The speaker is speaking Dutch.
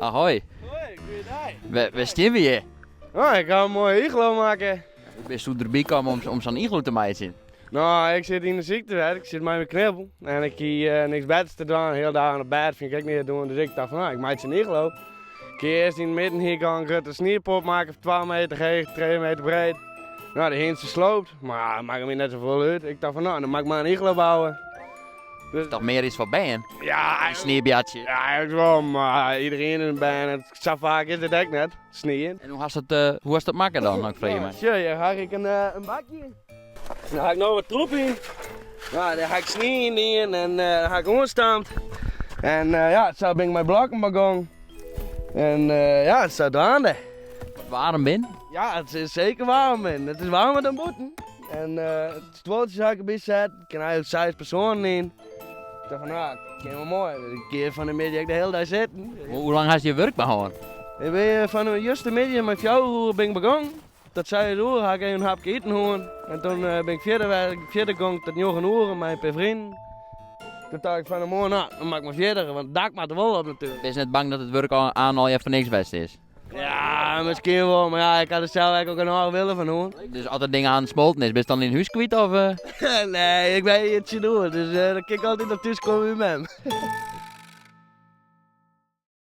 Ahoy. Hoi, goeiedag. Waar staan we hier? Oh, ik ga een mooie iglo maken. Bist u erbij komen om zo'n iglo te maken? Nou, ik zit in de ziektewerk, ik zit met mijn knibbel. En ik heb niks beters te doen, heel dag aan de bed vind ik niet te doen. Dus ik dacht van, nou, ik maak een iglo. Ik ga eerst in het midden hier gaan een grote sneeuwpop maken van 12 meter hoog, 2 meter breed. Nou, de hint sloopt, maar dat maakt hem net zo vol uit. Ik dacht van, nou, dan mag ik maar een iglo bouwen. Dus, Toch meer iets van ben? ja, Een sneeuwbjatje. ja, eigenlijk wel, maar iedereen in de band, het zo vaak is het ook net, sneeuwen. En hoe was het maken dan? Ik vraag je me. Tja, hier ga ik een bakje. Dan ga ik nog wat troep in. Nou, dan ga ik sneeuw in en dan ga ik onstampt. En ja, zo ben ik mijn blokken begonnen. En ja, het staat aan. Waarom ben? Ja, het is zeker warm en het is warmer dan boeten. En het stoeltje zou ik erbij zetten. Ik kan eigenlijk 6 personen in. Ik dacht van, nou, dat is wel mooi. Een keer van de middag de hele dag zitten. Hoe lang had je werk behouden? Ik ben van de juiste middag met 4 uur ben ik begonnen. Dat zei je door, ga ik een hapje eten horen. En toen ben ik verder gegaan tot 9 uur met een paar vrienden. Toen dacht ik van de morgen, nou, dan maak ik maar verder, want het dak maakt er wel op natuurlijk. Ben je net bang dat het werk aan al je voor niks best is? Ja, misschien wel, maar ja, ik had er zelf eigenlijk ook een hoog willen van horen. Dus als dat ding aan het smolten is, ben je dan in huis kwijt of? Nee, ik weet het je door, dus dan kijk ik altijd op thuis komen met hem.